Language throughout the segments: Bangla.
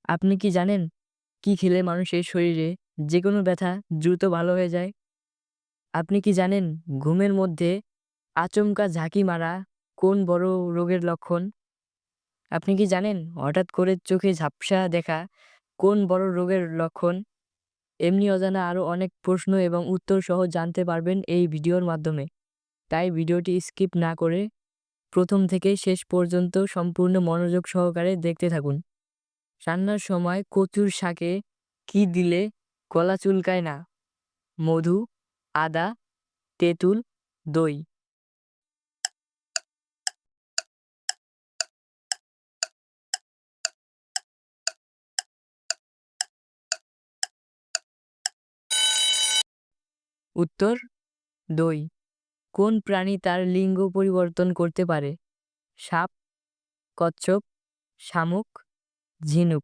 আপনি কি জানেন কি খেলে মানুষের শরীরে যেকোনো ব্যথা দ্রুত ভালো হয়ে যায়? আপনি কি জানেন ঘুমের মধ্যে আচমকা ঝাঁকি মারা কোন বড় রোগের লক্ষণ? আপনি কি জানেন হঠাৎ করে চোখে ঝাপসা দেখা কোন বড় রোগের লক্ষণ? এমনি অজানা আরো অনেক প্রশ্ন এবং উত্তর সহ জানতে পারবেন এই ভিডিওর মাধ্যমে। তাই ভিডিওটি স্কিপ না করে প্রথম থেকে শেষ পর্যন্ত সম্পূর্ণ মনোযোগ সহকারে দেখতে থাকুন। রান্নার সময় কচুর শাকে কি দিলে গলা চুলকায় না? মধু, আদা, তেঁতুল, দই। উত্তর দই। কোন প্রাণী তার লিঙ্গ পরিবর্তন করতে পারে? সাপ, কচ্ছপ, শামুক, ঝিনুক।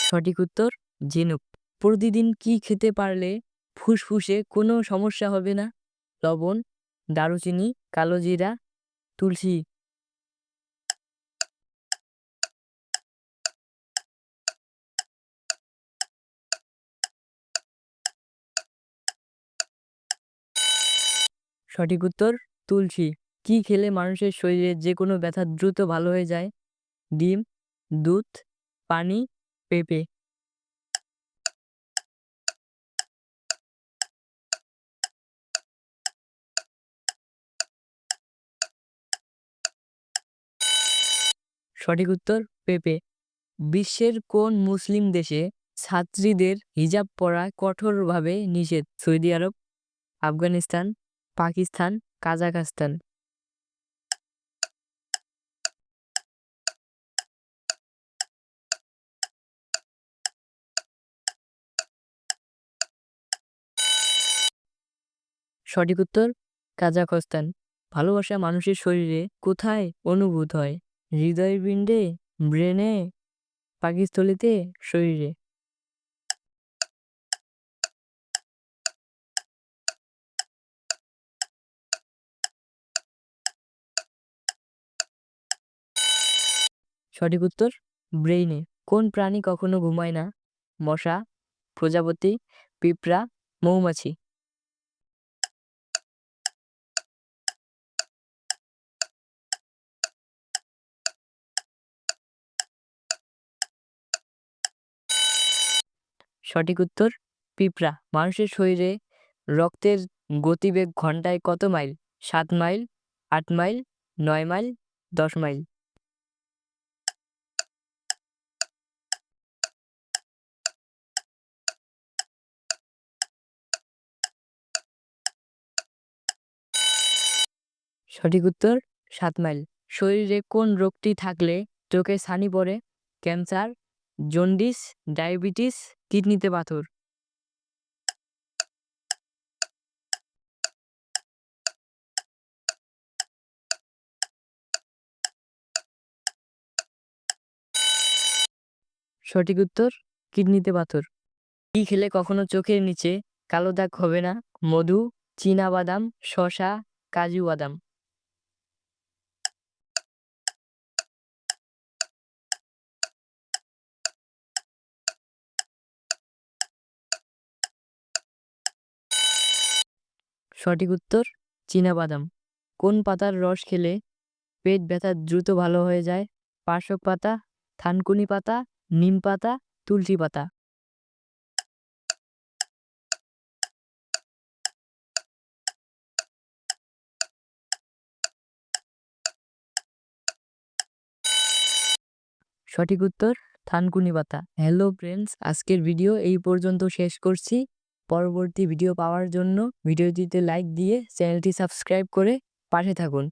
সঠিক উত্তর ঝিনুক। প্রতিদিন কি খেতে পারলে ফুসফুসে কোনো সমস্যা হবে না? লবণ, দারুচিনি, কালোজিরা, তুলসী। সঠিক উত্তর তুলসী। কি খেলে মানুষের শরীরে যেকোনো ব্যথা দ্রুত ভালো হয়ে যায়? ডিম, দুধ, পানি, পেঁপে। সঠিক উত্তর পেঁপে। বিশ্বের কোন মুসলিম দেশে ছাত্রীদের হিজাব পরা কঠোরভাবে নিষেধ? সৌদি আরব, আফগানিস্তান, পাকিস্তান, কাজাখস্তান। সঠিক উত্তর কাজাখস্তান। ভালোবাসা মানুষের শরীরে কোথায় অনুভূত হয়? হৃদয়পিণ্ডে, ব্রেনে, পাকস্থলীতে, শরীরে। সঠিক উত্তর ব্রেইনে। কোন প্রাণী কখনো ঘুমায় না? মশা, প্রজাপতি, পিঁপড়া, মৌমাছি। সঠিক উত্তর পিঁপড়া। মানুষের শরীরে রক্তের গতিবেগ ঘন্টায় কত mile? ৭ mile, ৮ mile, ৯ mile, ১০ mile. সঠিক উত্তর ৭ মাইল। শরীরে কোন রোগটি থাকলে চোখে ছানি পড়ে? ক্যান্সার, জন্ডিস, ডায়াবেটিস, কিডনিতে পাথর। সঠিক উত্তর কিডনিতে পাথর। কি খেলে কখনো চোখের নিচে কালো দাগ হবে না? মধু, চীনা বাদাম, শসা, কাজু বাদাম। সঠিক উত্তর চীনা বাদাম। কোন পাতার রস খেলে পেট ব্যথা দ্রুত ভালো হয়ে যায়? পার্শ্ব পাতা, থানকুনি পাতা, নিম পাতা, তুলসী পাতা। সঠিক উত্তর থানকুনি পাতা। হ্যালো ফ্রেন্ডস, আজকের ভিডিও এই পর্যন্ত শেষ করছি। পরবর্তী ভিডিও পাওয়ার জন্য ভিডিওটিতে লাইক দিয়ে চ্যানেলটি সাবস্ক্রাইব করে পাশে থাকুন।